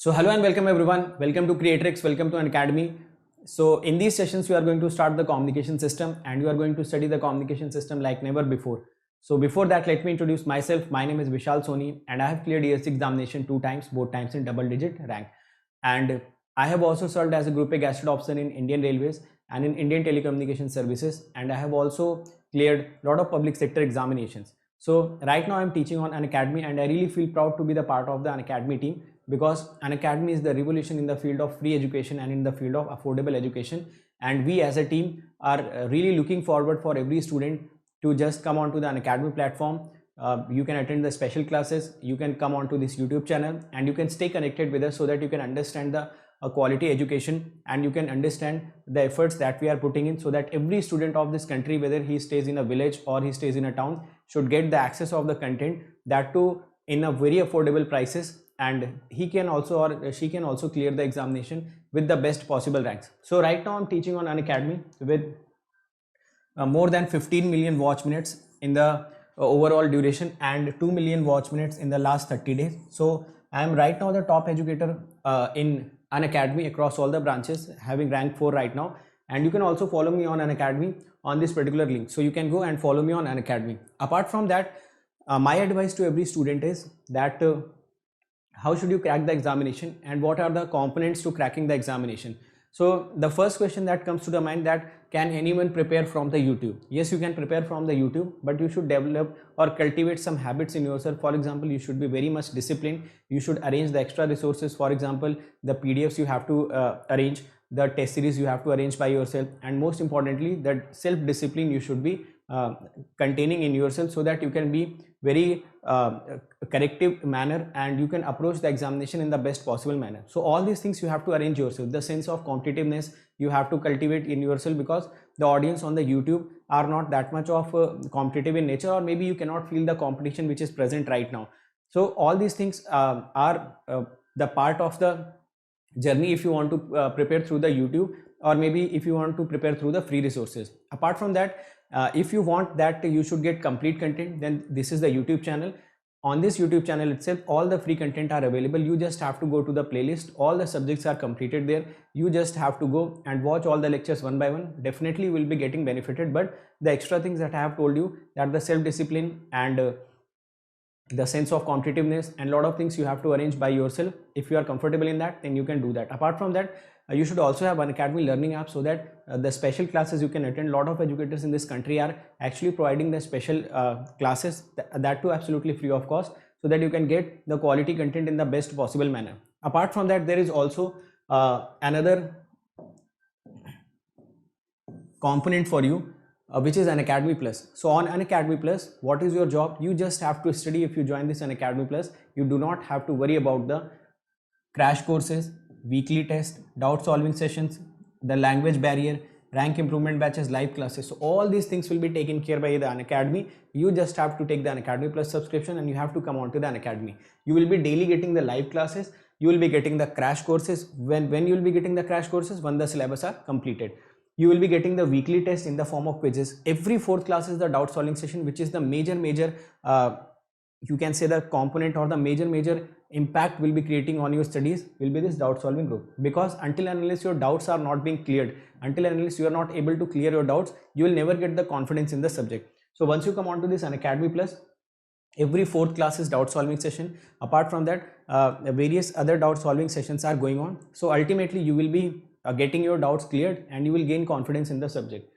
So hello and welcome everyone. Welcome to Creatrix. Welcome to Unacademy. So in these sessions, we are going to start the communication system and you are going to study the communication system like never before. So before that, let me introduce myself. My name is Vishal Soni and I have cleared ESC examination 2 times, both times in double digit rank. And I have also served as a Group A Gazette officer in Indian Railways and in Indian Telecommunication Services. And I have also cleared a lot of public sector examinations. So right now I'm teaching on Unacademy and I really feel proud to be the part of the Unacademy team, because Unacademy is the revolution in the field of free education and in the field of affordable education, and we as a team are really looking forward for every student to just come onto the Unacademy platform. You can attend the special classes, you can come onto this YouTube channel and you can stay connected with us so that you can understand the quality education and you can understand the efforts that we are putting in, so that every student of this country, whether he stays in a village or he stays in a town, should get the access of the content, that too in a very affordable prices, and he can also or she can also clear the examination with the best possible ranks. So right now I'm teaching on Unacademy with more than 15 million watch minutes in the overall duration and 2 million watch minutes in the last 30 days. So I am right now the top educator in Unacademy across all the branches, having rank 4 right now. And you can also follow me on Unacademy on this particular link. So you can go and follow me on Unacademy. Apart from that, my advice to every student is that how should you crack the examination and what are the components to cracking the examination. So the first question that comes to the mind, that can anyone prepare from the YouTube? Yes, you can prepare from the YouTube, but you should develop or cultivate some habits in yourself. For example, you should be very much disciplined. You should arrange the extra resources. For example, the PDFs you have to arrange, the test series you have to arrange by yourself, and most importantly, that self-discipline you should be containing in yourself, so that you can be very corrective manner and you can approach the examination in the best possible manner. So all these things you have to arrange yourself. The sense of competitiveness you have to cultivate in yourself, because the audience on the YouTube are not that much of competitive in nature, or maybe you cannot feel the competition which is present right now. So all these things are the part of the journey if you want to prepare through the YouTube, or maybe if you want to prepare through the free resources. Apart from that, if you want that you should get complete content, then this is the YouTube channel. On this YouTube channel itself, all the free content are available. You just have to go to the playlist. All the subjects are completed there. You just have to go and watch all the lectures one by one. Definitely will be getting benefited. But the extra things that I have told you, that the self-discipline and the sense of competitiveness and a lot of things you have to arrange by yourself. If you are comfortable in that, then you can do that. Apart from that, you should also have Unacademy learning app, so that the special classes you can attend. A lot of educators in this country are actually providing the special classes, that too absolutely free of cost, so that you can get the quality content in the best possible manner. Apart from that, there is also another component for you, which is Unacademy Plus. So on Unacademy Plus, what is your job? You just have to study. If you join this Unacademy Plus, you do not have to worry about the crash courses, weekly test, doubt solving sessions, the language barrier, rank improvement batches, live classes. So all these things will be taken care by the Unacademy. You just have to take the Unacademy Plus subscription and you have to come on to the Unacademy. You will be daily getting the live classes. You will be getting the crash courses. When you will be getting the crash courses? When the syllabus are completed. You will be getting the weekly test in the form of quizzes. Every fourth class is the doubt solving session, which is the major you can say the component or the major impact will be creating on your studies will be this doubt solving group. Because until and unless your doubts are not being cleared, until and unless you are not able to clear your doubts, you will never get the confidence in the subject. So once you come on to this Unacademy Plus, every fourth class is doubt solving session. Apart from that, various other doubt solving sessions are going on. So ultimately you will be getting your doubts cleared and you will gain confidence in the subject.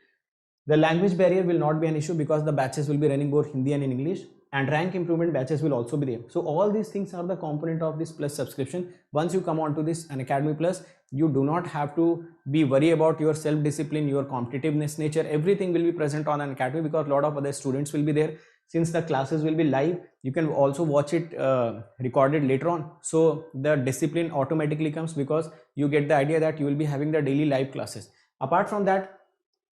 The language barrier will not be an issue, because the batches will be running both Hindi and in English, and rank improvement batches will also be there. So all these things are the component of this Plus subscription. Once you come on to this Unacademy Plus, you do not have to be worried about your self-discipline, your competitiveness nature. Everything will be present on Unacademy, because a lot of other students will be there. Since the classes will be live, you can also watch it recorded later on. So the discipline automatically comes, because you get the idea that you will be having the daily live classes. Apart from that,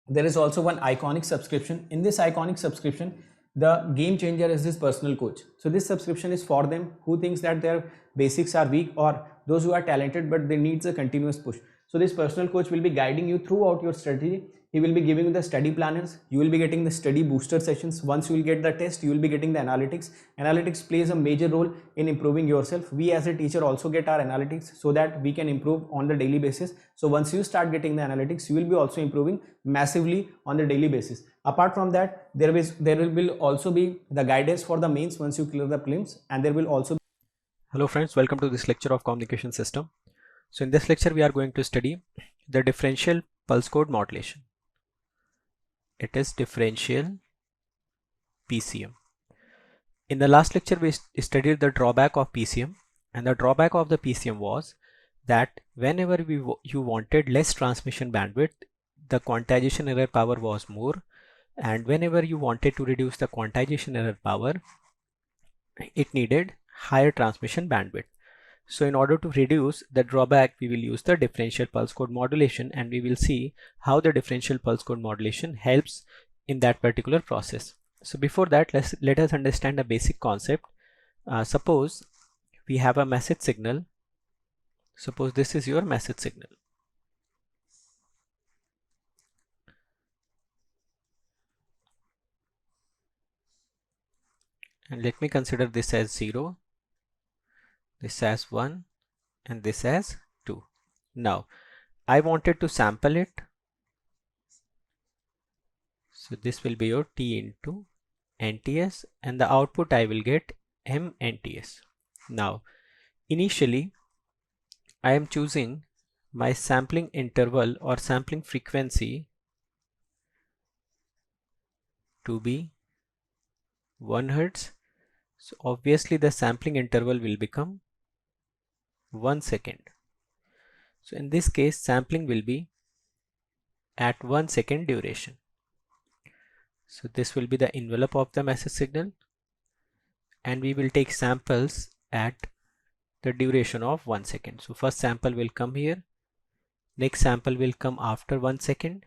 there is also one iconic subscription. In this iconic subscription, the game changer is this personal coach. So this subscription is for them who thinks that their basics are weak, or those who are talented but they needs a continuous push. So this personal coach will be guiding you throughout your strategy. He will be giving you the study planners. You will be getting the study booster sessions. Once you will get the test, you will be getting the analytics. Analytics plays a major role in improving yourself. We as a teacher also get our analytics so that we can improve on the daily basis. So once you start getting the analytics, you will be also improving massively on the daily basis. Apart from that, there will also be the guidance for the mains once you clear the prelims, and there will also. Hello friends, welcome to this lecture of communication system. So in this lecture we are going to study the differential pulse code modulation. It is differential PCM. In the last lecture we studied the drawback of PCM, and the drawback of the PCM was that whenever you wanted less transmission bandwidth, the quantization error power was more, and whenever you wanted to reduce the quantization error power, it needed higher transmission bandwidth. So in order to reduce the drawback, we will use the differential pulse code modulation, and we will see how the differential pulse code modulation helps in that particular process. So before that, let us understand a basic concept. Suppose we have a message signal. Suppose this is your message signal. And let me consider this as 0, this as 1, and this as 2. Now I wanted to sample it. So this will be your T into NTS, and the output I will get MNTS. Now initially I am choosing my sampling interval or sampling frequency to be 1 Hz. So obviously the sampling interval will become 1 second. So in this case sampling will be at 1 second duration. So this will be the envelope of the message signal, and we will take samples at the duration of 1 second. So first sample will come here, next sample will come after 1 second,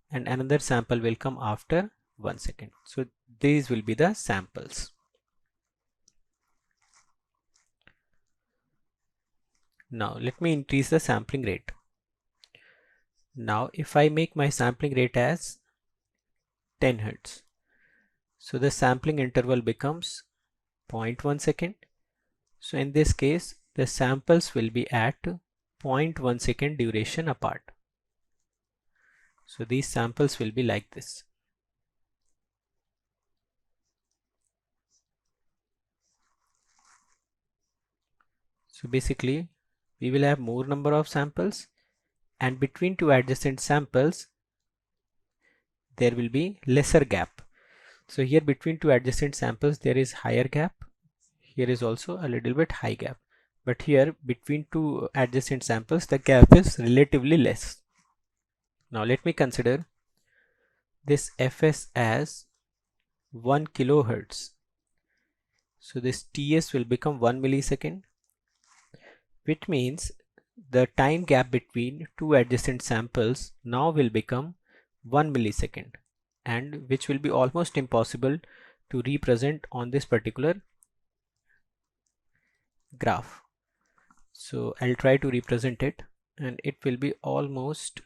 and another sample will come after 1 second. So these will be the samples. Now let me increase the sampling rate. Now if I make my sampling rate as 10 Hz, so the sampling interval becomes 0.1 second. So in this case the samples will be at 0.1 second duration apart. So these samples will be like this. So basically we will have more number of samples, and between two adjacent samples there will be lesser gap. So here between two adjacent samples there is higher gap, here is also a little bit high gap, but here between two adjacent samples the gap is relatively less. Now let me consider this fs as 1 kilohertz. So this ts will become 1 millisecond, which means the time gap between two adjacent samples now will become 1 millisecond, and which will be almost impossible to represent on this particular graph. So I'll try to represent it, and it will be almost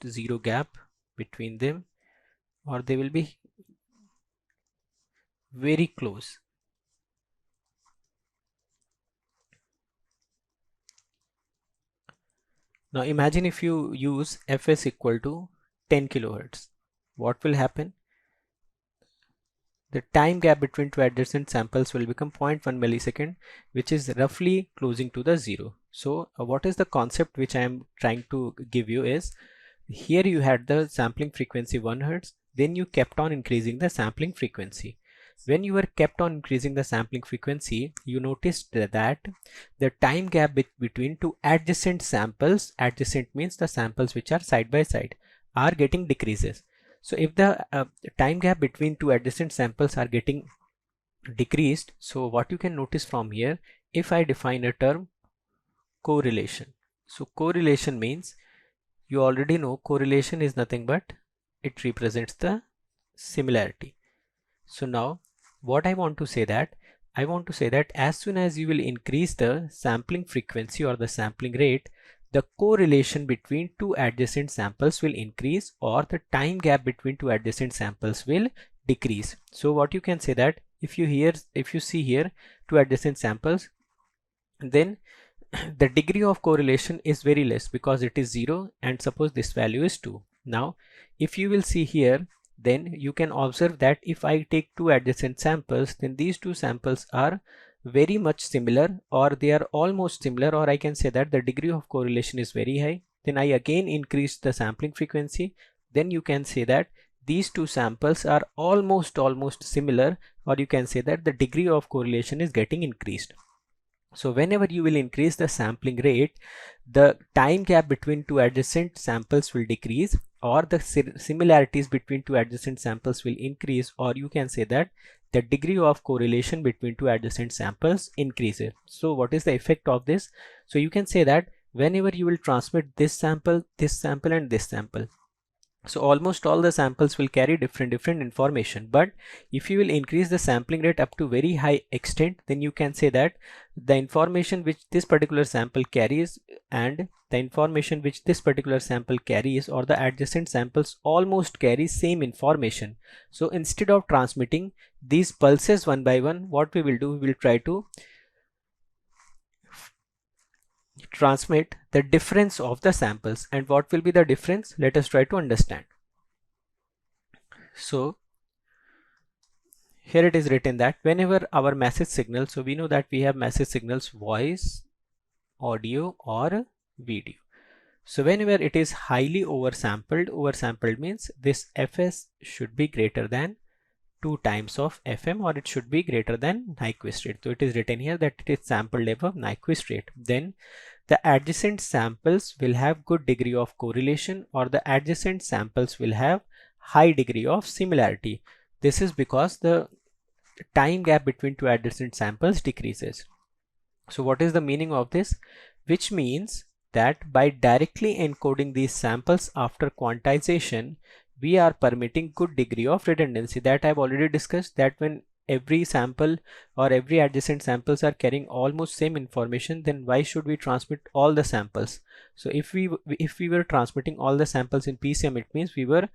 zero gap between them, or they will be very close. Now imagine if you use fs equal to 10 kilohertz, what will happen? The time gap between two adjacent samples will become 0.1 millisecond, which is roughly closing to the 0. So what is the concept which I am trying to give you is, here you had the sampling frequency 1 Hz, then you kept on increasing the sampling frequency. When you were kept on increasing the sampling frequency, you noticed that the time gap between two adjacent samples, adjacent means the samples which are side by side, are getting decreases. So if the time gap between two adjacent samples are getting decreased, so what you can notice from here, if I define a term correlation. So correlation means, you already know correlation is nothing but it represents the similarity. So now what I want to say that as soon as you will increase the sampling frequency or the sampling rate, the correlation between two adjacent samples will increase, or the time gap between two adjacent samples will decrease. So what you can say that if you see here two adjacent samples, then the degree of correlation is very less because it is 0, and suppose this value is 2. Now if you will see here, then you can observe that if I take two adjacent samples, then these two samples are very much similar, or they are almost similar, or I can say that the degree of correlation is very high. Then I again increase the sampling frequency, then you can say that these two samples are almost similar, or you can say that the degree of correlation is getting increased. So whenever you will increase the sampling rate, the time gap between two adjacent samples will decrease, or the similarities between two adjacent samples will increase, or you can say that the degree of correlation between two adjacent samples increases. So what is the effect of this? So you can say that whenever you will transmit this sample and this sample, so almost all the samples will carry different information. But if you will increase the sampling rate up to very high extent, then you can say that the information which this particular sample carries and the information which this particular sample carries, or the adjacent samples, almost carry same information. So instead of transmitting these pulses one by one, what we will do, we will try to transmit the difference of the samples. And what will be the difference? Let us try to understand. So here it is written that whenever our message signal, so we know that we have message signals voice, audio or video. So whenever it is highly oversampled means this fs should be greater than 2 times of fm, or it should be greater than Nyquist rate. So it is written here that it is sampled above Nyquist rate. Then the adjacent samples will have good degree of correlation, or the adjacent samples will have high degree of similarity. This is because the time gap between two adjacent samples decreases. So what is the meaning of this? Which means that by directly encoding these samples after quantization, we are permitting good degree of redundancy. That I've already discussed, that when every sample or every adjacent samples are carrying almost same information, then why should we transmit all the samples? So if we were transmitting all the samples in PCM, it means we were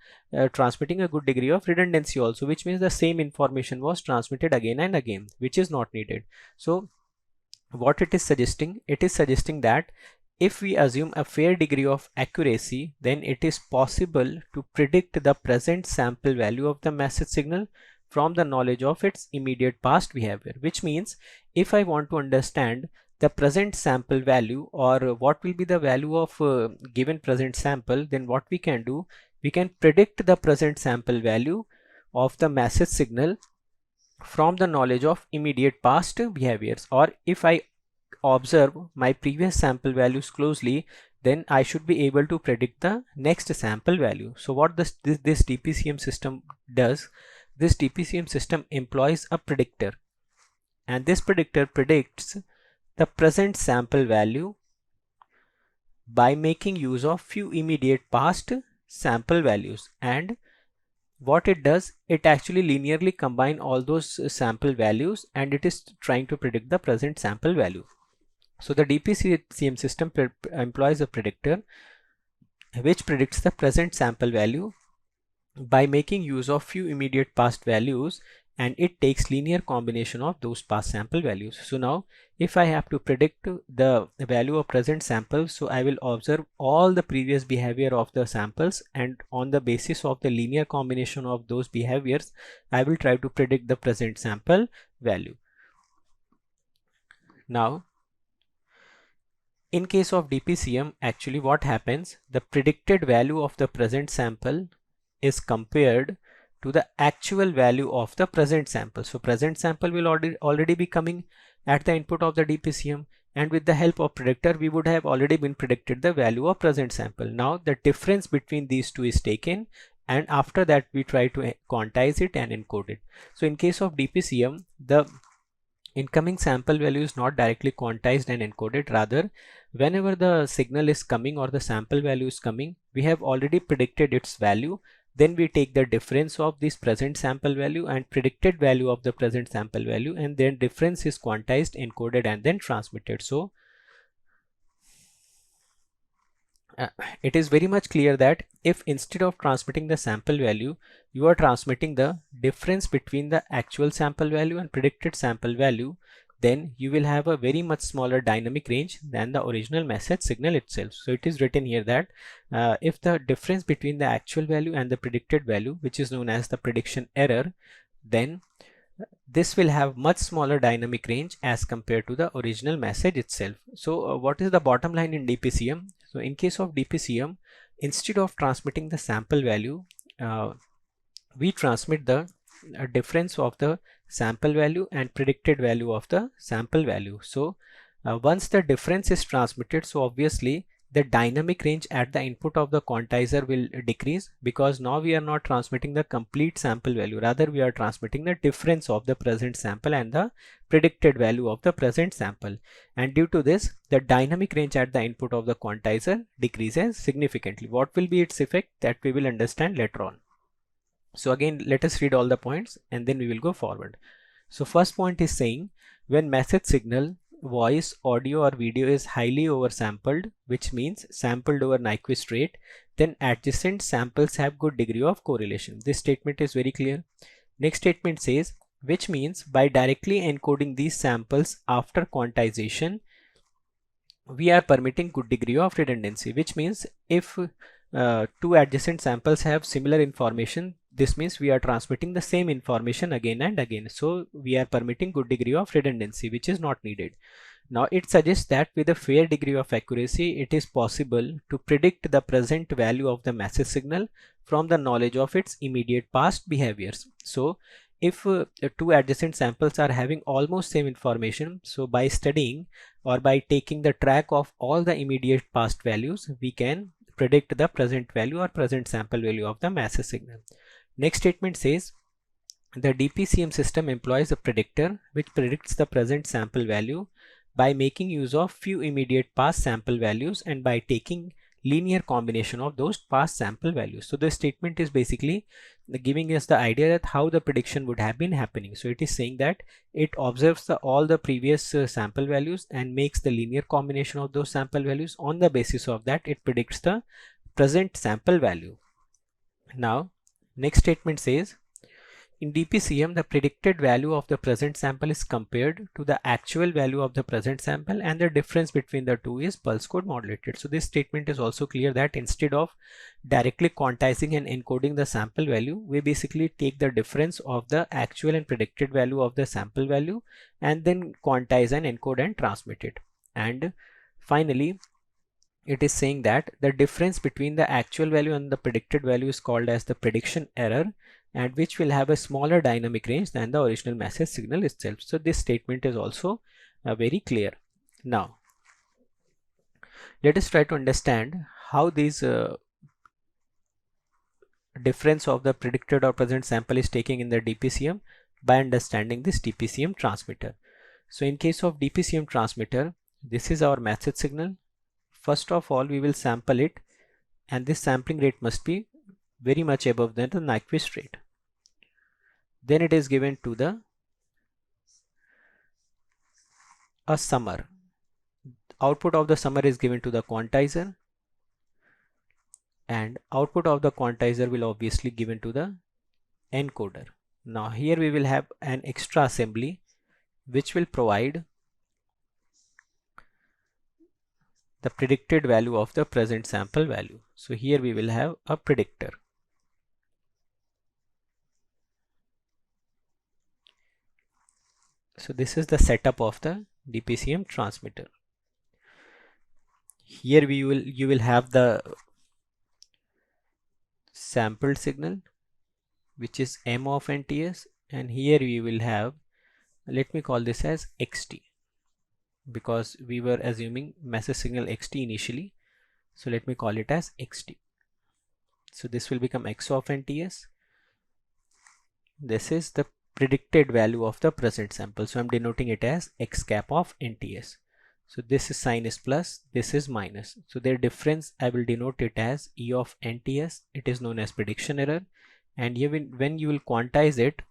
transmitting a good degree of redundancy also, which means the same information was transmitted again and again, which is not needed. So what it is suggesting? It is suggesting that if we assume a fair degree of accuracy, then it is possible to predict the present sample value of the message signal from the knowledge of its immediate past behavior. Which means if I want to understand the present sample value, or what will be the value of given present sample, then what we can do, we can predict the present sample value of the message signal from the knowledge of immediate past behaviors. Or if I observe my previous sample values closely, then I should be able to predict the next sample value. So what this DPCM system does, this DPCM system employs a predictor, and this predictor predicts the present sample value by making use of few immediate past sample values. And what it does, it actually linearly combine all those sample values, and it is trying to predict the present sample value. So the DPCM system employs a predictor which predicts the present sample value by making use of few immediate past values, and it takes linear combination of those past sample values. So now if I have to predict the value of present sample, so I will observe all the previous behavior of the samples, and on the basis of the linear combination of those behaviors, I will try to predict the present sample value. Now in case of DPCM, actually what happens, the predicted value of the present sample is compared to the actual value of the present sample. So present sample will already be coming at the input of the DPCM, and with the help of predictor we would have already been predicted the value of present sample. Now the difference between these two is taken, and after that we try to quantize it and encode it. So in case of DPCM, the incoming sample value is not directly quantized and encoded. Rather, whenever the signal is coming or the sample value is coming, we have already predicted its value. Then we take the difference of this present sample value and predicted value of the present sample value, and then difference is quantized, encoded, and then transmitted. So it is very much clear that if instead of transmitting the sample value, you are transmitting the difference between the actual sample value and predicted sample value, then you will have a very much smaller dynamic range than the original message signal itself. So it is written here that if the difference between the actual value and the predicted value, which is known as the prediction error, then this will have much smaller dynamic range as compared to the original message itself. So what is the bottom line in DPCM? So in case of DPCM, instead of transmitting the sample value, we transmit the difference of the sample value and predicted value of the sample value. So once the difference is transmitted, so obviously the dynamic range at the input of the quantizer will decrease, because now we are not transmitting the complete sample value, rather we are transmitting the difference of the present sample and the predicted value of the present sample, and due to this the dynamic range at the input of the quantizer decreases significantly. What will be its effect, that we will understand later on. So again, let us read all the points and then we will go forward. So first point is saying, when message signal, voice, audio or video is highly oversampled, which means sampled over Nyquist rate, then adjacent samples have good degree of correlation. This statement is very clear. Next statement says, which means by directly encoding these samples after quantization, we are permitting good degree of redundancy, which means if two adjacent samples have similar information, this means we are transmitting the same information again and again. So we are permitting good degree of redundancy, which is not needed. Now it suggests that with a fair degree of accuracy, it is possible to predict the present value of the message signal from the knowledge of its immediate past behaviors. So if two adjacent samples are having almost same information, so by studying or by taking the track of all the immediate past values, we can predict the present value or present sample value of the message signal. Next statement says, the DPCM system employs a predictor which predicts the present sample value by making use of few immediate past sample values and by taking linear combination of those past sample values. So the statement is basically giving us the idea that how the prediction would have been happening. So it is saying that it observes all the previous sample values and makes the linear combination of those sample values. On the basis of that, it predicts the present sample value. Now next statement says, in DPCM, the predicted value of the present sample is compared to the actual value of the present sample, and the difference between the two is pulse code modulated. So this statement is also clear that instead of directly quantizing and encoding the sample value, we basically take the difference of the actual and predicted value of the sample value and then quantize and encode and transmit it. And finally, it is saying that the difference between the actual value and the predicted value is called as the prediction error, and which will have a smaller dynamic range than the original message signal itself. So this statement is also very clear. Now let us try to understand how these difference of the predicted or present sample is taking in the DPCM by understanding this DPCM transmitter. So in case of DPCM transmitter, this is our message signal. First of all, we will sample it, and this sampling rate must be very much above than the Nyquist rate. Then it is given to a summer. Output of the summer is given to the quantizer, and output of the quantizer will obviously given to the encoder. Now here we will have an extra assembly which will provide the predicted value of the present sample value. So here we will have a predictor. So this is the setup of the DPCM transmitter. Here you will have the sampled signal, which is M of NTS, and here we will have, let me call this as XT, because we were assuming message signal XT initially. So let me call it as XT. So this will become X of NTS. This is the predicted value of the present sample. So I'm denoting it as X cap of NTS. So this is sign is plus, this is minus. So their difference, I will denote it as E of NTS. It is known as prediction error. And when you will quantize it,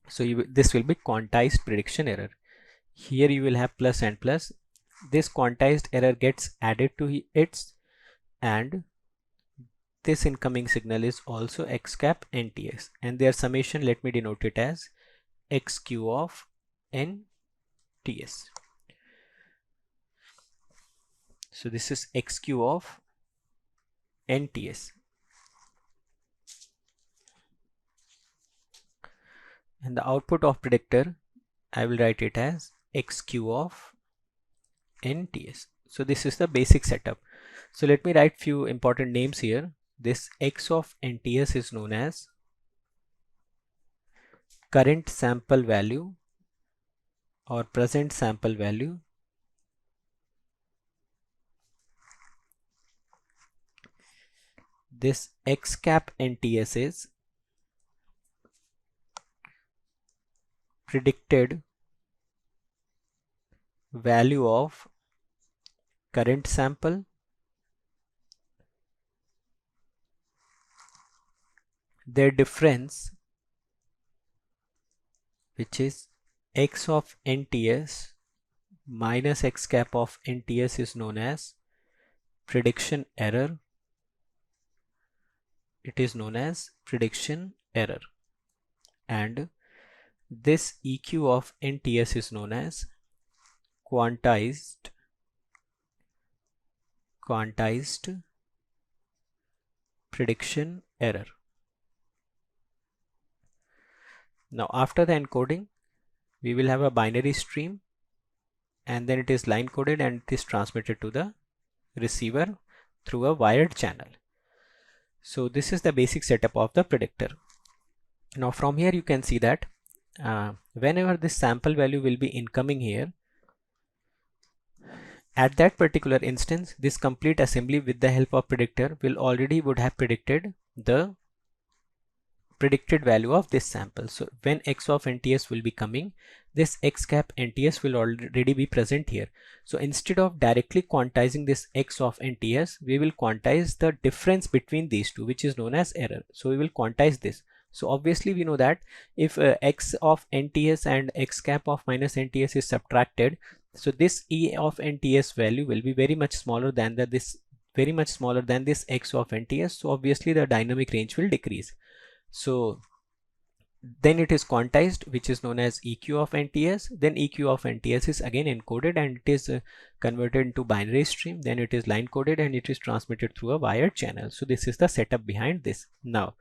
so this will be quantized prediction error. Here you will have plus and plus. This quantized error gets added to its, and this incoming signal is also X cap NTS, and their summation, let me denote it as XQ of NTS. So this is XQ of NTS. And the output of predictor, I will write it as XQ of NTS. So this is the basic setup. So let me write few important names here. This X of NTS is known as current sample value or present sample value. This X cap NTS is predicted value of current sample their difference, which is X of NTS minus X cap of NTS, is known as prediction error. It is known as prediction error. And this EQ of NTS is known as quantized prediction error. Now after the encoding, we will have a binary stream, and then it is line coded and it is transmitted to the receiver through a wired channel. So this is the basic setup of the predictor. Now from here you can see that whenever this sample value will be incoming here, at that particular instance, this complete assembly with the help of predictor will already would have predicted the predicted value of this sample. So when X of NTS will be coming, this X cap NTS will already be present here. So instead of directly quantizing this X of NTS, we will quantize the difference between these two, which is known as error. So we will quantize this. So obviously we know that if X of NTS and X cap of minus NTS is subtracted, so this E of NTS value will be very much smaller than this X of NTS. So obviously the dynamic range will decrease. So then it is quantized, which is known as EQ of NTS. Then EQ of NTS is again encoded and it is converted into binary stream. Then it is line coded and it is transmitted through a wired channel. So this is the setup behind this. Now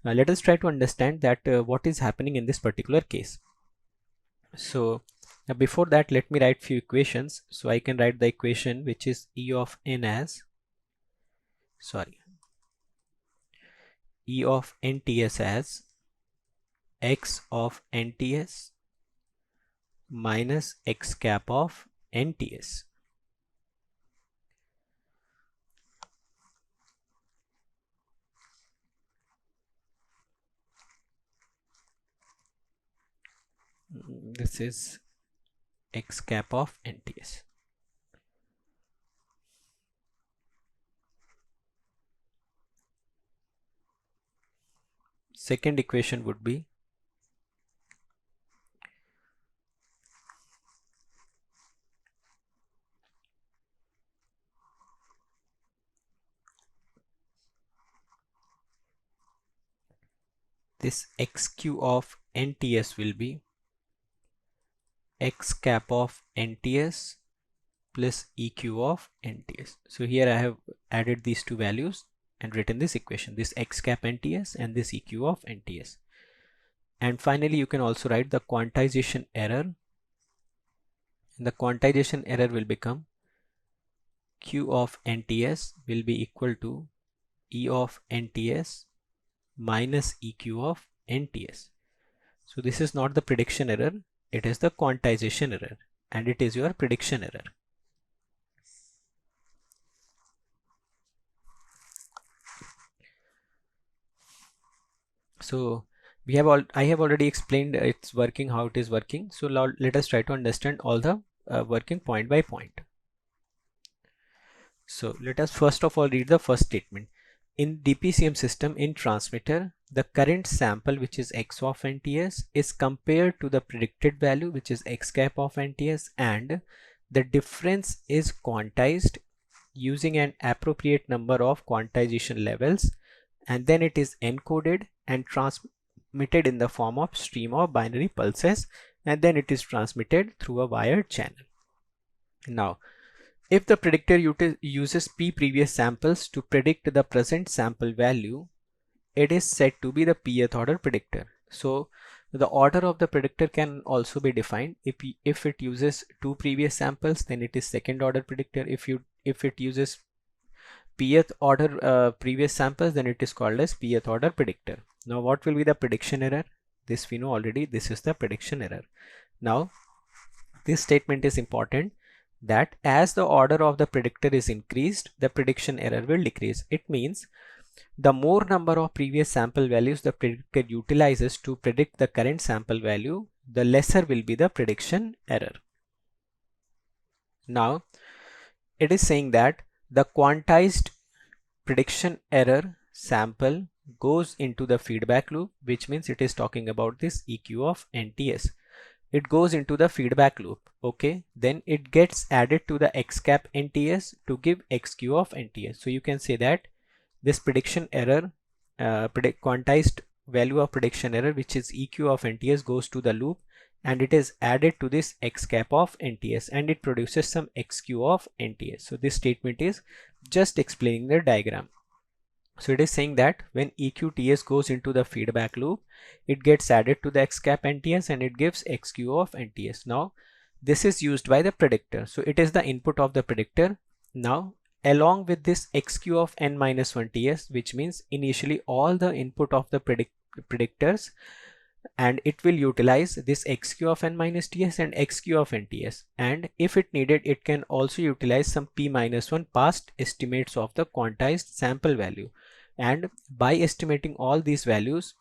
let us try to understand that what is happening in this particular case. So before that, let me write few equations. So I can write the equation which is E of NTS as X of NTS minus X cap of NTS. This is X cap of NTS. Second equation would be this XQ of NTS will be X cap of NTS plus EQ of NTS. So here I have added these two values and written this equation, this X cap NTS and this EQ of NTS. And finally you can also write the quantization error. And the quantization error will become Q of NTS will be equal to E of NTS minus EQ of NTS. So this is not the prediction error, it is the quantization error, and it is your prediction error. So I have already explained its working, how it is working. So now let us try to understand all the working point by point. So let us first of all read the first statement. In DPCM system, in transmitter, the current sample, which is x of NTS, is compared to the predicted value, which is x cap of NTS, and the difference is quantized using an appropriate number of quantization levels, and then it is encoded and transmitted in the form of stream of binary pulses, and then it is transmitted through a wired channel. Now, if the predictor uses p previous samples to predict the present sample value, it is said to be the pth order predictor. So the order of the predictor can also be defined. If it uses 2 previous samples, then it is second order predictor. If it uses pth order previous samples, then it is called as pth order predictor. Now what will be the prediction error? This we know already. This is the prediction error. Now this statement is important, that as the order of the predictor is increased, the prediction error will decrease. It means the more number of previous sample values the predictor utilizes to predict the current sample value, the lesser will be the prediction error. Now it is saying that the quantized prediction error sample goes into the feedback loop, which means it is talking about this EQ of NTS. It goes into the feedback loop. Okay, then it gets added to the x cap NTS to give xq of NTS. So you can say that this prediction error, quantized value of prediction error, which is EQ of NTS, goes to the loop and it is added to this x cap of NTS and it produces some xq of NTS. So this statement is just explaining the diagram. So it is saying that when EQTS goes into the feedback loop, it gets added to the x cap NTS and it gives xq of NTS. Now this is used by the predictor. So it is the input of the predictor. Now along with this xq of n-1 TS, which means initially all the input of the predictors, and it will utilize this xq of n-TS and xq of NTS, and if it needed, it can also utilize some p-1 past estimates of the quantized sample value, and by estimating all these values,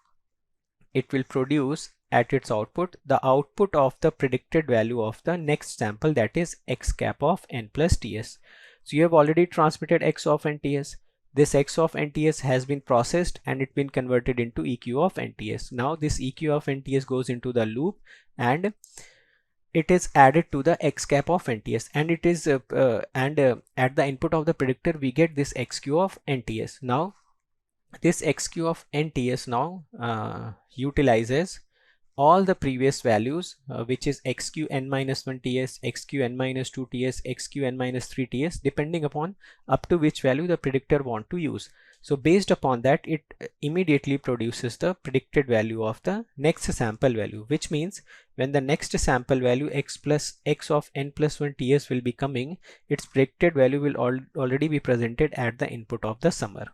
it will produce at its output the output of the predicted value of the next sample, that is x cap of n plus TS. So you have already transmitted x of NTS. This x of NTS has been processed and it's been converted into EQ of NTS. Now this EQ of NTS goes into the loop and it is added to the x cap of NTS, and it is at the input of the predictor we get this xq of NTS. Now this xq of NTS now utilizes all the previous values, which is xq n-1 TS, xq n-2 TS, xq n-3 TS, depending upon up to which value the predictor want to use. So based upon that, it immediately produces the predicted value of the next sample value, which means when the next sample value x of n+1 TS will be coming, its predicted value will already be presented at the input of the summer.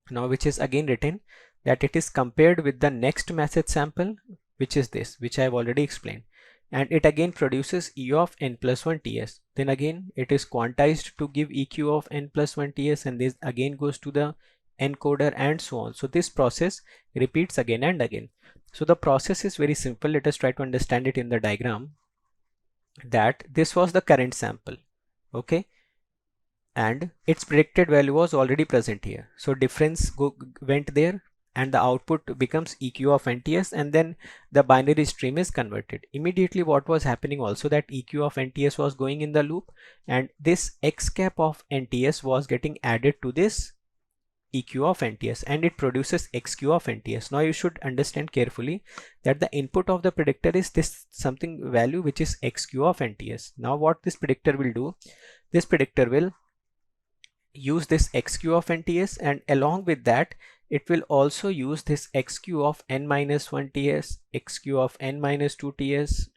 Now which is again written that it is compared with the next message sample, which is this, which I have already explained, and it again produces E of n+1 TS. Then again it is quantized to give EQ of n+1 TS, and this again goes to the encoder and so on. So this process repeats again and again. So the process is very simple. Let us try to understand it in the diagram. That this was the current sample, okay, and its predicted value was already present here. So difference went there and the output becomes EQ of NTS, and then the binary stream is converted. Immediately what was happening also, that EQ of NTS was going in the loop and this x cap of NTS was getting added to this EQ of NTS and it produces xq of NTS. Now you should understand carefully that the input of the predictor is this something value which is xq of NTS. Now what this predictor will do, this predictor will use this xq of NTS, and along with that it will also use this xq of n-1 TS, xq of n-2 TS,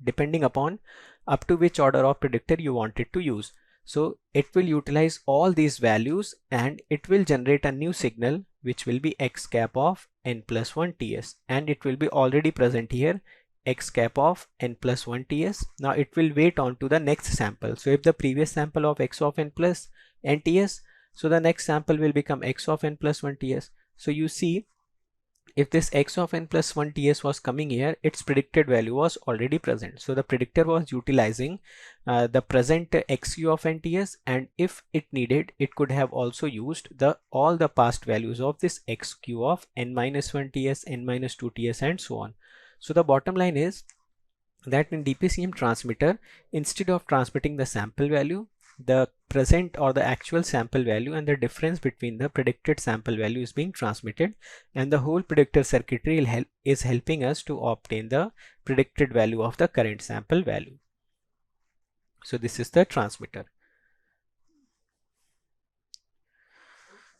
depending upon up to which order of predictor you want it to use. So it will utilize all these values and it will generate a new signal which will be x cap of n+1 TS, and it will be already present here, x cap of n+1 TS. Now it will wait on to the next sample. So if the previous sample of x of n+n TS, so the next sample will become x of n+1 TS. So you see if this x of n plus 1 ts was coming here, its predicted value was already present. So the predictor was utilizing the present xu of n ts, and if it needed, it could have also used all the past values of this xq of n minus 1 ts, n minus 2 ts, and so on. So the bottom line is that in DPCM transmitter, instead of transmitting the sample value, the present or the actual sample value and the difference between the predicted sample value is being transmitted, and the whole predictor circuitry is helping us to obtain the predicted value of the current sample value. So this is the transmitter.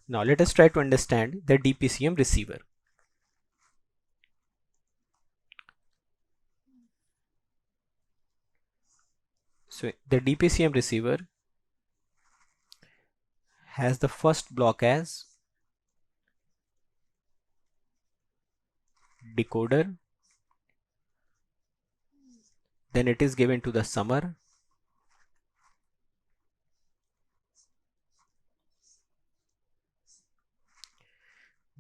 Now let us try to understand the DPCM receiver. So the DPCM receiver has the first block as decoder, then it is given to the summer,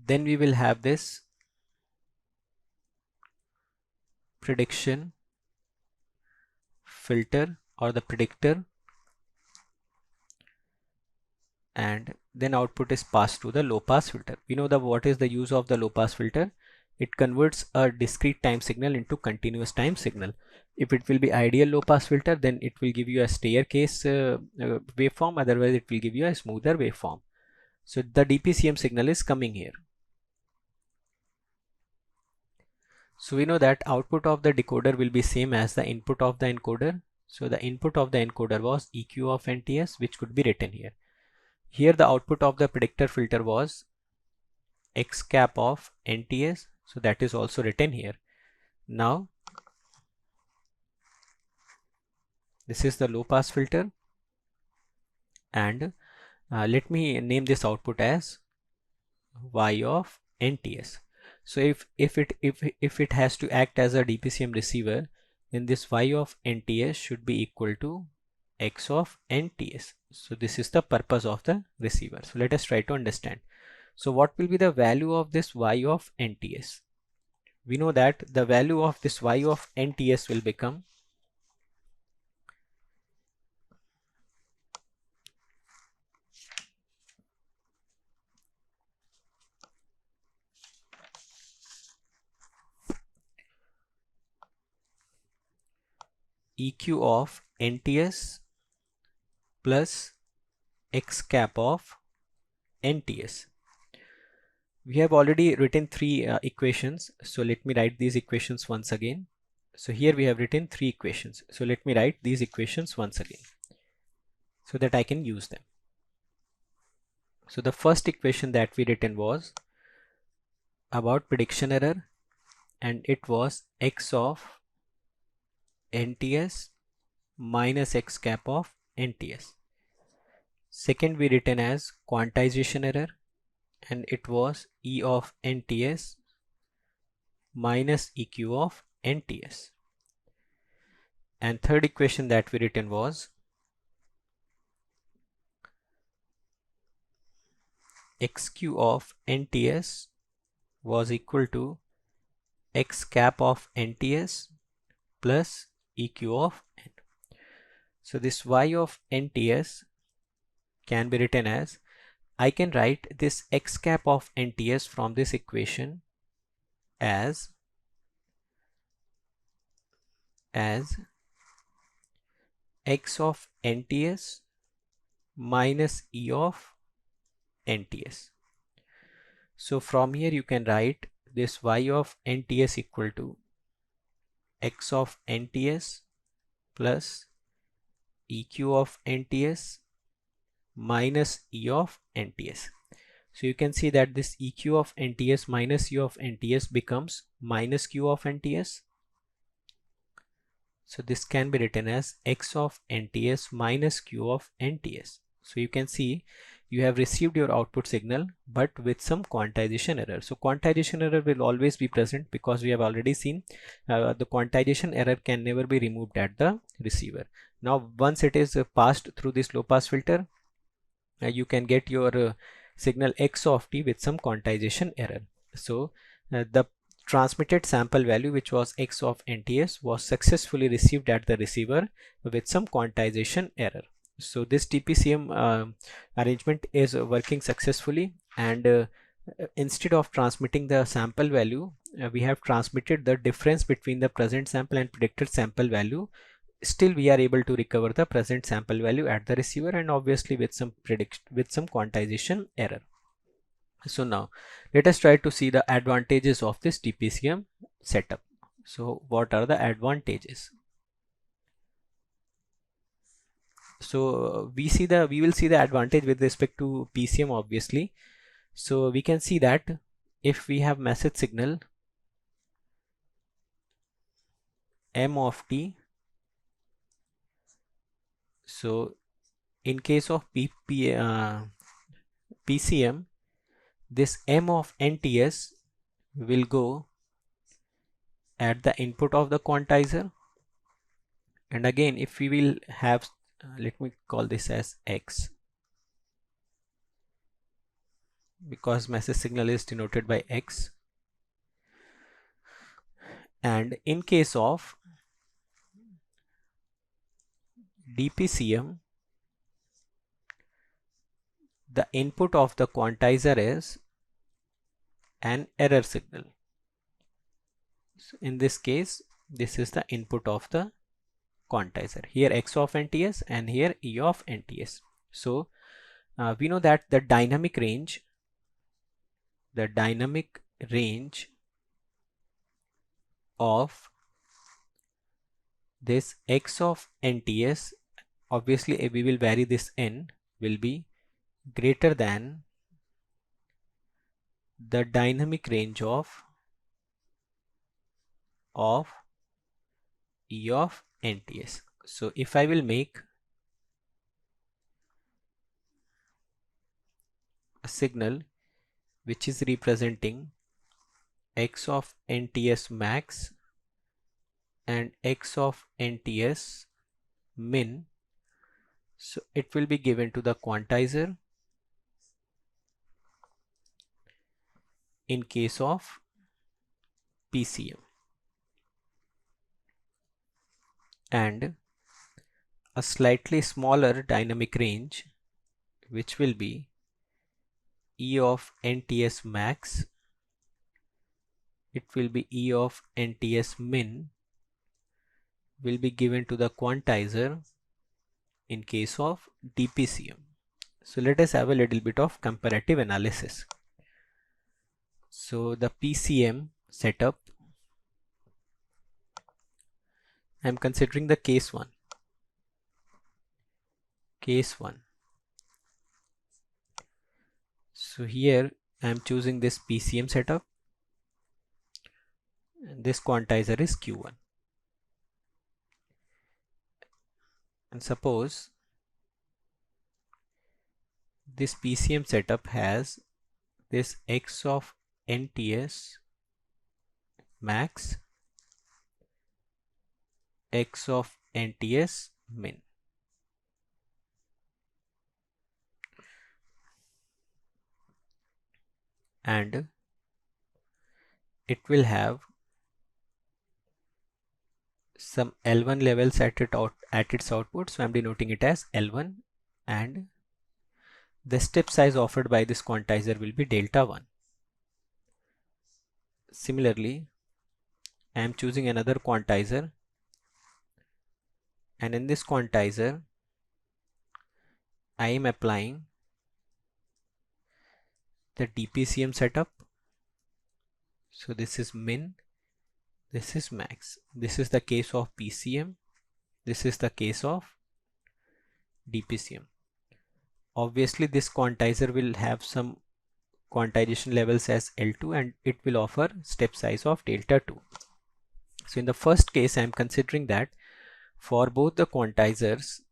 then we will have this prediction filter or the predictor, and then output is passed to the low pass filter. We know what is the use of the low pass filter. It converts a discrete time signal into continuous time signal. If it will be ideal low pass filter, then it will give you a staircase waveform, otherwise it will give you a smoother waveform. So the DPCM signal is coming here. So we know that output of the decoder will be same as the input of the encoder. So the input of the encoder was EQ of NTS, which could be written here. Here the output of the predictor filter was X cap of NTS, so that is also written here. Now this is the low pass filter, and let me name this output as Y of NTS. So if it has to act as a DPCM receiver, then this Y of NTS should be equal to X of NTS. So this is the purpose of the receiver. So let us try to understand. So what will be the value of this Y of NTS? We know that the value of this Y of NTS will become EQ of NTS plus X cap of NTS. We have already written three equations, so let me write these equations once again. So here we have written three equations, so let me write these equations once again so that I can use them. So the first equation that we written was about prediction error, and it was X of NTS minus X cap of NTS. Second we written as quantization error, and it was E of NTS minus EQ of NTS. And third equation that we written was XQ of NTS was equal to X cap of NTS plus EQ of N. So this Y of NTS can be written as, I can write this X cap of NTS from this equation as X of NTS minus E of NTS. So from here you can write this Y of NTS equal to X of NTS plus EQ of NTS minus E of NTS. So you can see that this EQ of NTS minus E of NTS becomes minus Q of NTS. So this can be written as X of NTS minus Q of NTS. So you can see you have received your output signal but with some quantization error. So quantization error will always be present because we have already seen the quantization error can never be removed at the receiver. Now once it is passed through this low pass filter, you can get your signal X of t with some quantization error. So the transmitted sample value, which was x of NTS, was successfully received at the receiver with some quantization error. So this TPCM arrangement is working successfully, and instead of transmitting the sample value, we have transmitted the difference between the present sample and predicted sample value. Still we are able to recover the present sample value at the receiver, and obviously with some quantization error. So now let us try to see the advantages of this TPCM setup. So what are the advantages? So we will see the advantage with respect to PCM, obviously. So we can see that if we have message signal M of t, so in case of PCM, this M of NTS will go at the input of the quantizer, and again if we will have let me call this as X, because message signal is denoted by X. And in case of DPCM, the input of the quantizer is an error signal. So in this case, this is the input of the quantizer. Here X of NTS and here E of NTS. So we know that the dynamic range of this X of NTS, obviously we will vary this N, will be greater than the dynamic range of E of NTS. So if I will make a signal which is representing X of NTS max and X of NTS min, so it will be given to the quantizer in case of PCM, and a slightly smaller dynamic range which will be E of NTS max, it will be E of NTS min, will be given to the quantizer in case of DPCM. So let us have a little bit of comparative analysis. So the PCM setup, I am considering the case 1. So here I am choosing this PCM setup, and this quantizer is Q1. And suppose this PCM setup has this X of NTS max, X of NTS min. And it will have some L1 levels at its output, so I'm denoting it as L1, and the step size offered by this quantizer will be delta 1. Similarly, I am choosing another quantizer, and in this quantizer I am applying the DPCM setup. So this is min, this is max. This is the case of PCM, this is the case of DPCM. Obviously this quantizer will have some quantization levels as L2, and it will offer step size of delta 2. So in the first case I am considering that for both the quantizers,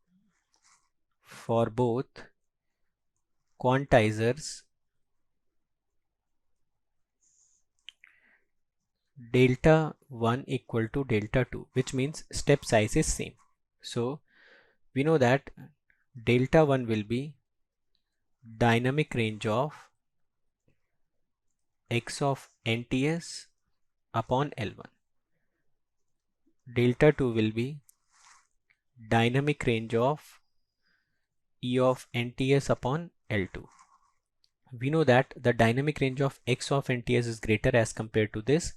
delta 1 equal to delta 2, which means step size is same. So we know that delta 1 will be dynamic range of x of NTS upon L1. Delta 2 will be dynamic range of E of NTS upon L2. We know that the dynamic range of x of NTS is greater as compared to this,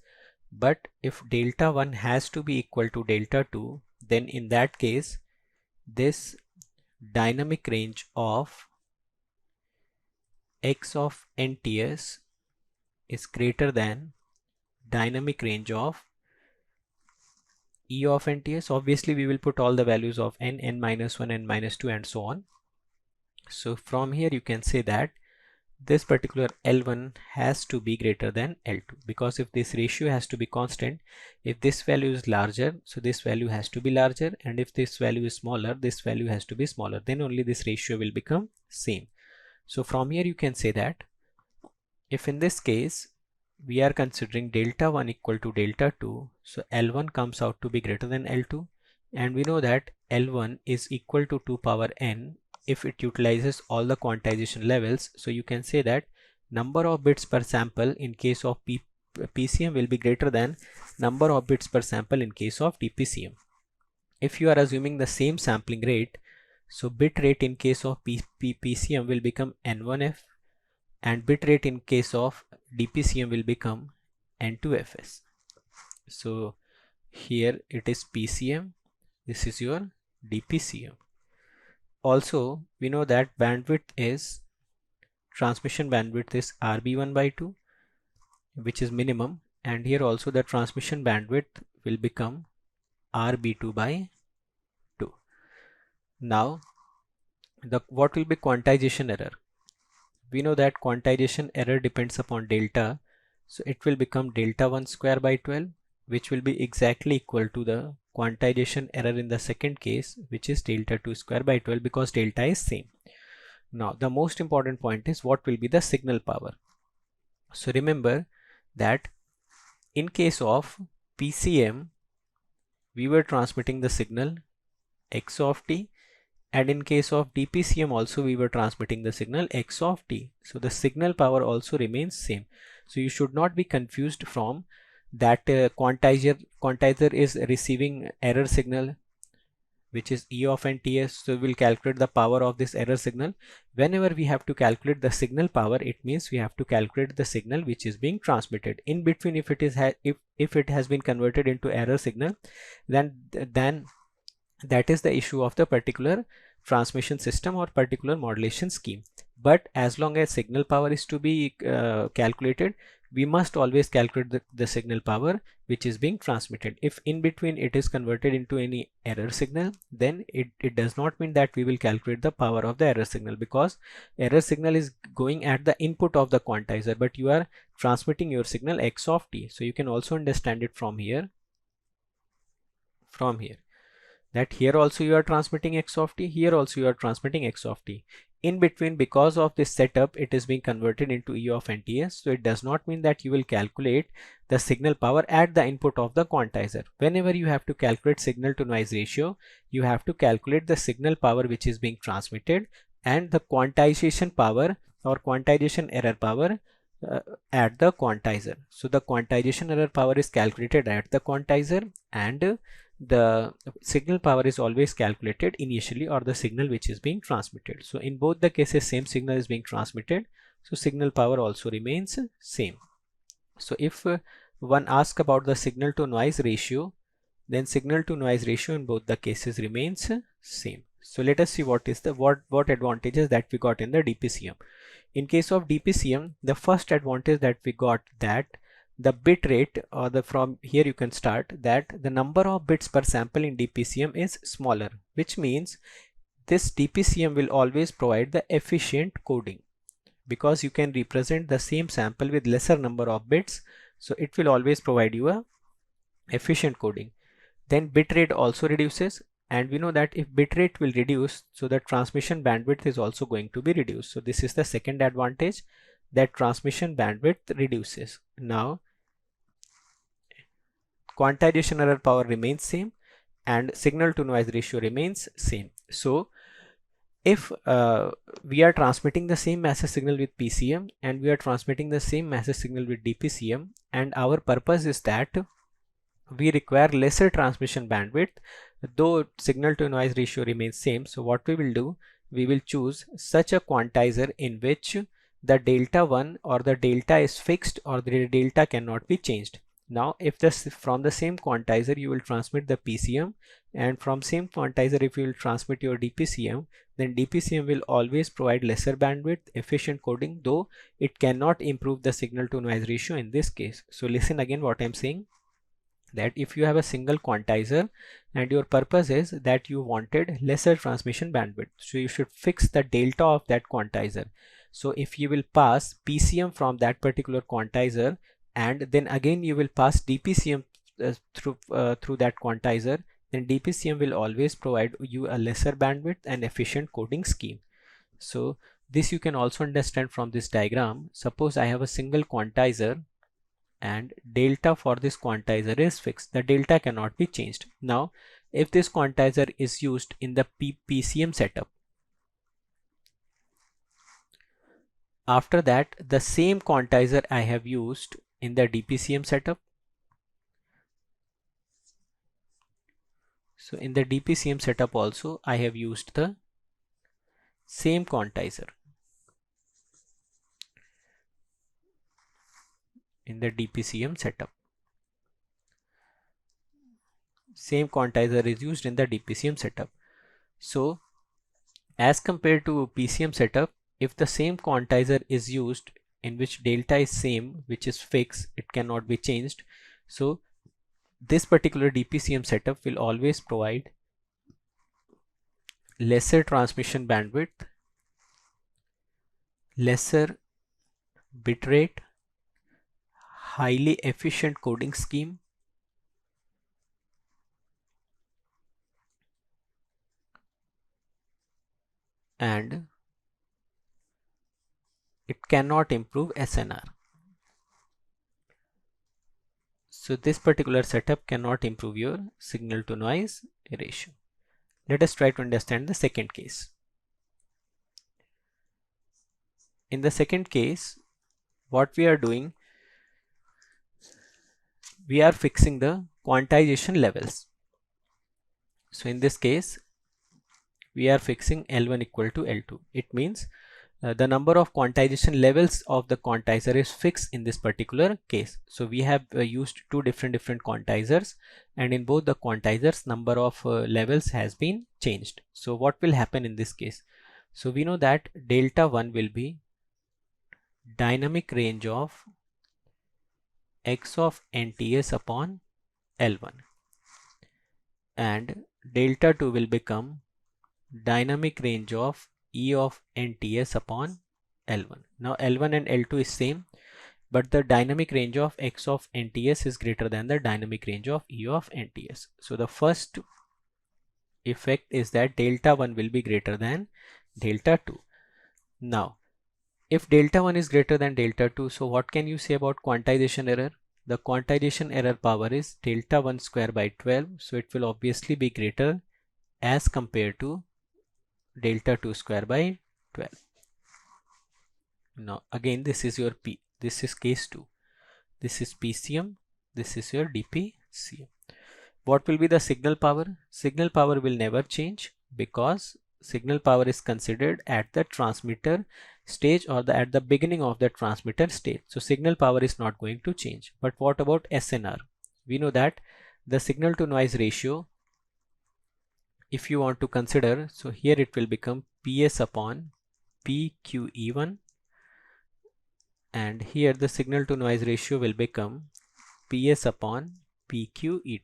but if delta 1 has to be equal to delta 2, then in that case this dynamic range of x of NTS is greater than dynamic range of E of NTS. Obviously we will put all the values of n, n minus 1, n minus 2 and so on. So from here you can say that this particular L1 has to be greater than L2, because if this ratio has to be constant, if this value is larger, so this value has to be larger, and if this value is smaller, this value has to be smaller, then only this ratio will become same. So from here you can say that if in this case we are considering delta 1 equal to delta 2, so L1 comes out to be greater than L2, and we know that L1 is equal to 2 power n if it utilizes all the quantization levels. So you can say that number of bits per sample in case of PCM will be greater than number of bits per sample in case of DPCM. If you are assuming the same sampling rate, so bit rate in case of PCM will become N1F, and bit rate in case of DPCM will become N2FS. So here it is PCM, this is your DPCM. Also we know that bandwidth is, transmission bandwidth is RB1 by 2, which is minimum, and here also the transmission bandwidth will become RB2 by 2. Now what will be quantization error? We know that quantization error depends upon delta, so it will become delta 1 square by 12, which will be exactly equal to the quantization error in the second case, which is delta 2 square by 12, because delta is same. Now the most important point is what will be the signal power. So remember that in case of PCM we were transmitting the signal x of t, and in case of DPCM also we were transmitting the signal x of t. So the signal power also remains same. So you should not be confused from that quantizer is receiving error signal, which is E of NTS, so we'll calculate the power of this error signal. Whenever we have to calculate the signal power, it means we have to calculate the signal which is being transmitted. In between, if it is if it has been converted into error signal, then that is the issue of the particular transmission system or particular modulation scheme. But as long as signal power is to be calculated, we must always calculate the signal power which is being transmitted. If in between it is converted into any error signal, then it does not mean that we will calculate the power of the error signal, because error signal is going at the input of the quantizer, but you are transmitting your signal x of t. So you can also understand it from here, that here also you are transmitting x of t, here also you are transmitting x of t. In between, because of this setup, it is being converted into E of NTS. So it does not mean that you will calculate the signal power at the input of the quantizer. Whenever you have to calculate signal to noise ratio, you have to calculate the signal power which is being transmitted and the quantization power or quantization error power at the quantizer. So the quantization error power is calculated at the quantizer, and the signal power is always calculated initially, or the signal which is being transmitted. So in both the cases same signal is being transmitted, so signal power also remains same. So if one asks about the signal to noise ratio, then signal to noise ratio in both the cases remains same. So let us see what is the what advantages that we got in the DPCM. In case of DPCM, the first advantage that we got, that the bit rate, or the from here you can start, that the number of bits per sample in DPCM is smaller, which means this DPCM will always provide the efficient coding, because you can represent the same sample with lesser number of bits, so it will always provide you a efficient coding. Then bit rate also reduces, and we know that if bit rate will reduce, so the transmission bandwidth is also going to be reduced. So this is the second advantage, that transmission bandwidth reduces. Now quantization error power remains same and signal to noise ratio remains same. So if we are transmitting the same message signal with PCM and we are transmitting the same message signal with DPCM, and our purpose is that we require lesser transmission bandwidth, though signal to noise ratio remains same. So what we will do, we will choose such a quantizer in which the delta 1 or the delta is fixed or the delta cannot be changed. Now if this from the same quantizer you will transmit the PCM, and from same quantizer if you will transmit your DPCM, then DPCM will always provide lesser bandwidth, efficient coding, though it cannot improve the signal to noise ratio in this case. So listen again what I'm saying, that if you have a single quantizer and your purpose is that you wanted lesser transmission bandwidth, so you should fix the delta of that quantizer. So if you will pass PCM from that particular quantizer and then again you will pass DPCM through that quantizer, then DPCM will always provide you a lesser bandwidth and efficient coding scheme. So this you can also understand from this diagram. Suppose I have a single quantizer and delta for this quantizer is fixed, the delta cannot be changed. Now if this quantizer is used in the PCM setup, after that the same quantizer I have used in the DPCM setup. So in the DPCM setup also I have used the same quantizer in the DPCM setup. Same quantizer is used in the DPCM setup. So as compared to PCM setup, if the same quantizer is used in which delta is same, which is fixed, it cannot be changed, so this particular DPCM setup will always provide lesser transmission bandwidth, lesser bitrate, highly efficient coding scheme, and it cannot improve SNR. So this particular setup cannot improve your signal to noise ratio. Let us try to understand the second case. In the second case, what we are doing, we are fixing the quantization levels. So in this case, we are fixing L1 equal to L2. It means the number of quantization levels of the quantizer is fixed in this particular case. So we have used two different quantizers, and in both the quantizers number of levels has been changed. So what will happen in this case? So we know that delta 1 will be dynamic range of X of NTS upon L1, and delta 2 will become dynamic range of E of NTS upon L1. Now L1 and L2 is same, but the dynamic range of X of NTS is greater than the dynamic range of E of NTS. So the first effect is that delta 1 will be greater than delta 2. Now if delta 1 is greater than delta 2, so what can you say about quantization error? The quantization error power is delta 1 square by 12, so it will obviously be greater as compared to delta 2 square by 12. Now again this is your this is case 2. This is PCM, this is your DPCM. What will be the signal power? Signal power will never change because signal power is considered at the transmitter stage or at the beginning of the transmitter stage. So signal power is not going to change. But what about SNR? We know that the signal to noise ratio, if you want to consider, so here it will become PS upon PQE1, and here the signal to noise ratio will become PS upon PQE2.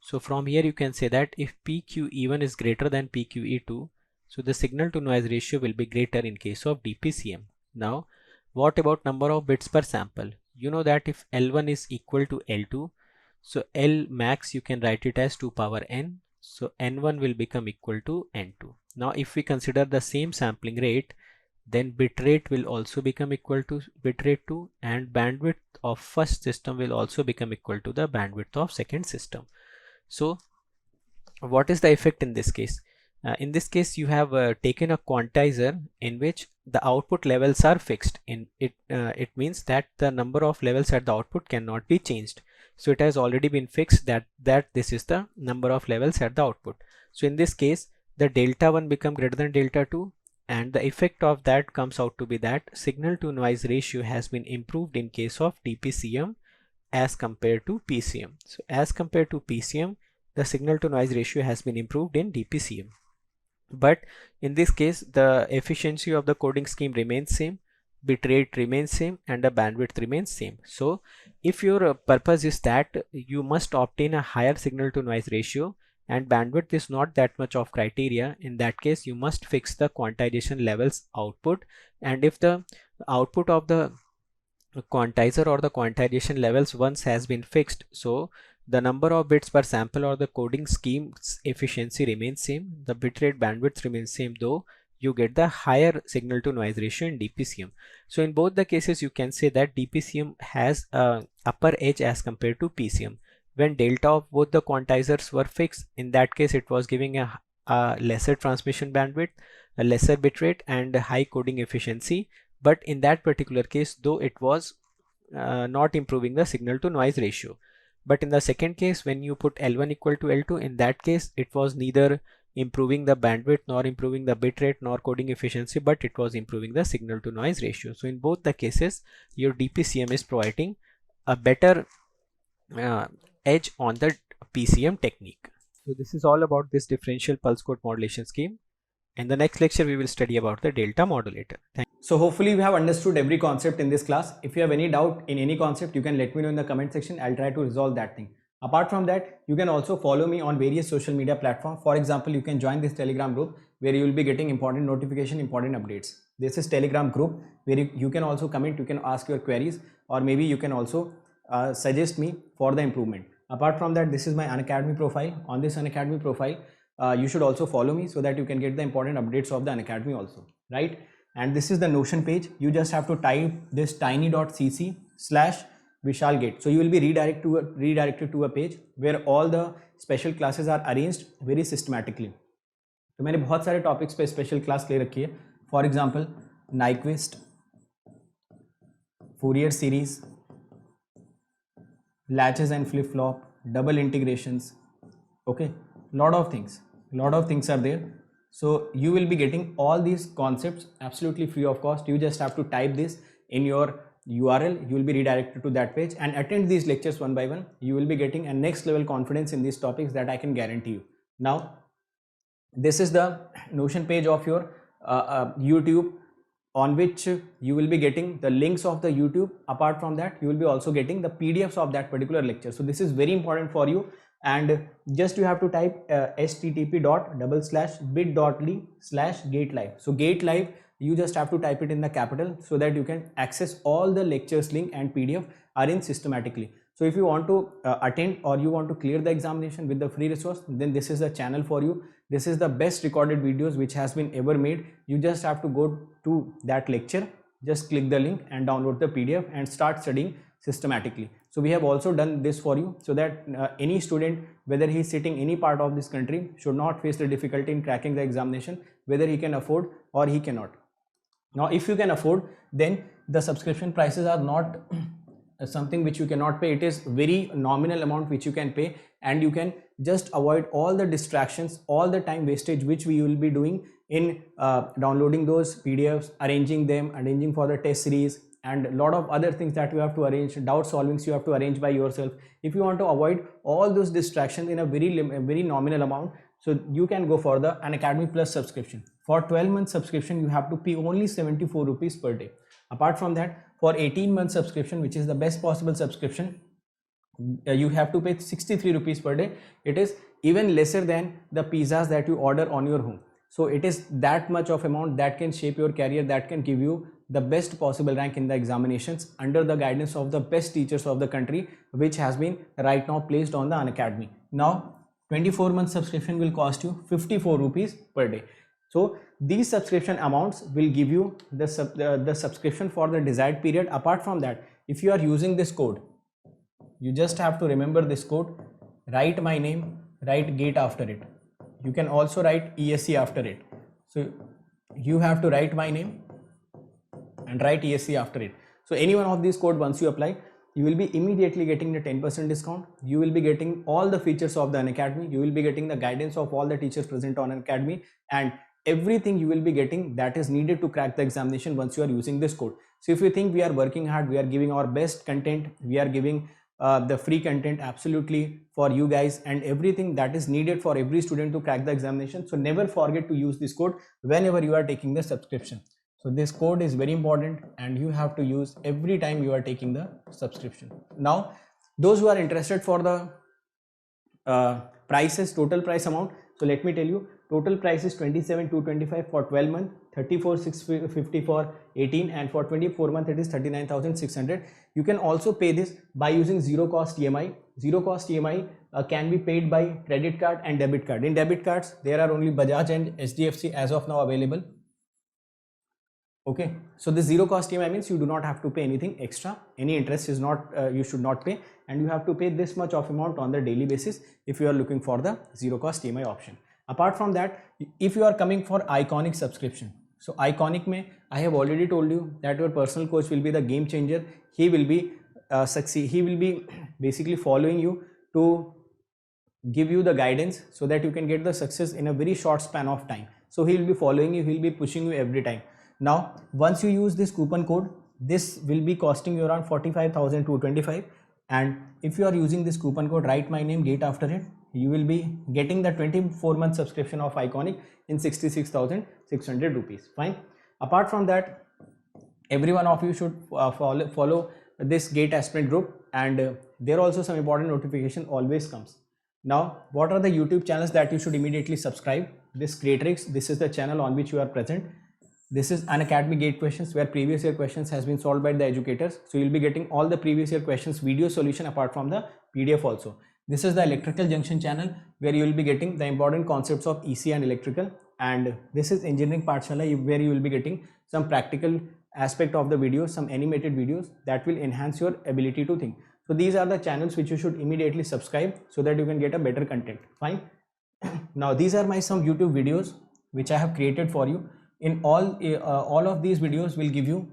So from here you can say that if PQE1 is greater than PQE2, so the signal to noise ratio will be greater in case of DPCM. Now what about number of bits per sample? You know that if L1 is equal to L2, so L max you can write it as 2 power n, so n1 will become equal to n2. Now if we consider the same sampling rate, then bitrate will also become equal to bitrate 2, and bandwidth of first system will also become equal to the bandwidth of second system. So what is the effect in this case? In this case, you have taken a quantizer in which the output levels are fixed. It means that the number of levels at the output cannot be changed. So it has already been fixed that this is the number of levels at the output. So in this case, the delta 1 become greater than delta 2, and the effect of that comes out to be that signal to noise ratio has been improved in case of DPCM as compared to PCM. So as compared to PCM, the signal to noise ratio has been improved in DPCM. But in this case, the efficiency of the coding scheme remains same, bit rate remains same, and the bandwidth remains same. So if your purpose is that you must obtain a higher signal to noise ratio and bandwidth is not that much of criteria, in that case you must fix the quantization levels output. And if the output of the quantizer or the quantization levels once has been fixed, so the number of bits per sample or the coding scheme's efficiency remains same, the bitrate bandwidth remains same, though you get the higher signal to noise ratio in DPCM. So in both the cases you can say that DPCM has a upper edge as compared to PCM. When delta of both the quantizers were fixed, in that case it was giving a lesser transmission bandwidth, a lesser bitrate, and a high coding efficiency. But in that particular case, though, it was not improving the signal to noise ratio. But in the second case, when you put L1 equal to L2, in that case it was neither improving the bandwidth nor improving the bitrate nor coding efficiency, but it was improving the signal to noise ratio. So in both the cases, your DPCM is providing a better edge on the PCM technique. So this is all about this differential pulse code modulation scheme. In the next lecture, we will study about the delta modulator. So hopefully we have understood every concept in this class. If you have any doubt in any concept, you can let me know in the comment section. I'll try to resolve that thing. Apart from that, you can also follow me on various social media platforms. For example, you can join this Telegram group where you will be getting important notification, important updates. This is Telegram group where you can also comment, you can ask your queries, or maybe you can also suggest me for the improvement. Apart from that, this is my Unacademy profile. On this Unacademy profile, you should also follow me so that you can get the important updates of the Unacademy also, right? And this is the Notion page. You just have to type this tiny.cc/VishalGate. So you will be redirected to a page where all the special classes are arranged very systematically. तो मैंने बहुत सारे topics पे special class ले रखी है. For example Nyquist, Fourier series, latches and flip flop, double integrations, okay, lot of things are there. So you will be getting all these concepts absolutely free of cost. You just have to type this in your URL. You will be redirected to that page and attend these lectures one by one. You will be getting a next level confidence in these topics that I can guarantee you. Now this is the Notion page of your YouTube, on which you will be getting the links of the YouTube. Apart from that, you will be also getting the PDFs of that particular lecture. So this is very important for you, and just you have to type http://bit.ly/GateLive. So GateLive, you just have to type it in the capital so that you can access all the lectures link and PDF arranged systematically. So if you want to attend or you want to clear the examination with the free resource, then this is the channel for you. This is the best recorded videos which has been ever made. You just have to go to that lecture, just click the link and download the PDF and start studying systematically. So we have also done this for you so that any student, whether he is sitting any part of this country, should not face the difficulty in cracking the examination, whether he can afford or he cannot. Now if you can afford, then the subscription prices are not something which you cannot pay. It is very nominal amount which you can pay, and you can just avoid all the distractions, all the time wastage which we will be doing in downloading those PDFs, arranging them, arranging for the test series, and a lot of other things that you have to arrange, doubt solvings you have to arrange by yourself. If you want to avoid all those distractions in a very nominal amount, so you can go for the Unacademy Plus subscription. For 12-month subscription, you have to pay only 74 rupees per day. Apart from that, for 18-month subscription, which is the best possible subscription, you have to pay 63 rupees per day. It is even lesser than the pizzas that you order on your home. So it is that much of amount that can shape your career, that can give you the best possible rank in the examinations under the guidance of the best teachers of the country, which has been right now placed on the Unacademy. Now 24-month subscription will cost you 54 rupees per day. So these subscription amounts will give you the subscription for the desired period. Apart from that, if you are using this code, you just have to remember this code, write my name, write gate after it. you can also write ESC after it. So you have to write my name and write ESC after it. So any one of these code, once you apply, you will be immediately getting the 10% discount. You will be getting all the features of the Unacademy. You will be getting the guidance of all the teachers present on Unacademy, and everything you will be getting that is needed to crack the examination once you are using this code. So if you think we are working hard, we are giving our best content, we are giving the free content absolutely for you guys, and everything that is needed for every student to crack the examination. So never forget to use this code whenever you are taking the subscription. So this code is very important and you have to use every time you are taking the subscription. Now, those who are interested for the prices, total price amount. So let me tell you, total price is 27,225 for 12 months, 34,650 for 18, and for 24 months it is 39,600. You can also pay this by using zero cost EMI. Zero cost EMI can be paid by credit card and debit card. In debit cards, there are only Bajaj and HDFC as of now available. Okay, so the zero cost EMI means you do not have to pay anything extra. Any interest is not, you should not pay, and you have to pay this much of amount on the daily basis if you are looking for the zero cost EMI option. Apart from that, if you are coming for Iconic subscription, so Iconic mein, I have already told you that your personal coach will be the game changer. He will be he will be basically following you to give you the guidance so that you can get the success in a very short span of time. So he will be following you, he will be pushing you every time. Now, once you use this coupon code, this will be costing you around 45,225, and if you are using this coupon code, write my name, date after it, you will be getting the 24-month subscription of Iconic in 66,600 rupees. Fine. Apart from that, every one of you should follow this GATE Aspirant group, and there also some important notification always comes. Now, what are the YouTube channels that you should immediately subscribe? This Creatrix, this is the channel on which you are present. This is Unacademy GATE questions, where previous year questions has been solved by the educators. So you'll be getting all the previous year questions video solution apart from the PDF also. This is the Electrical Junction channel, where you will be getting the important concepts of EC and electrical. And this is Engineering Pathshala, where you will be getting some practical aspect of the videos, some animated videos that will enhance your ability to think. So these are the channels which you should immediately subscribe so that you can get a better content. Fine. Now these are my some YouTube videos which I have created for you. In all of these videos will give you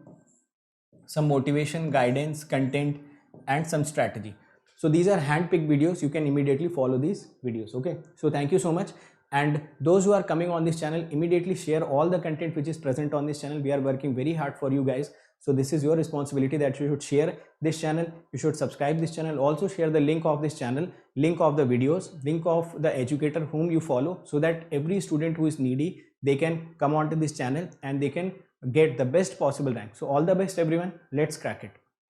some motivation, guidance, content, and some strategy. So these are hand-picked videos. You can immediately follow these videos. Okay. So thank you so much. And those who are coming on this channel, immediately share all the content which is present on this channel. We are working very hard for you guys. So this is your responsibility that you should share this channel. You should subscribe this channel. Also share the link of this channel, link of the videos, link of the educator whom you follow, so that every student who is needy, they can come onto this channel and they can get the best possible rank. So all the best everyone. Let's crack it.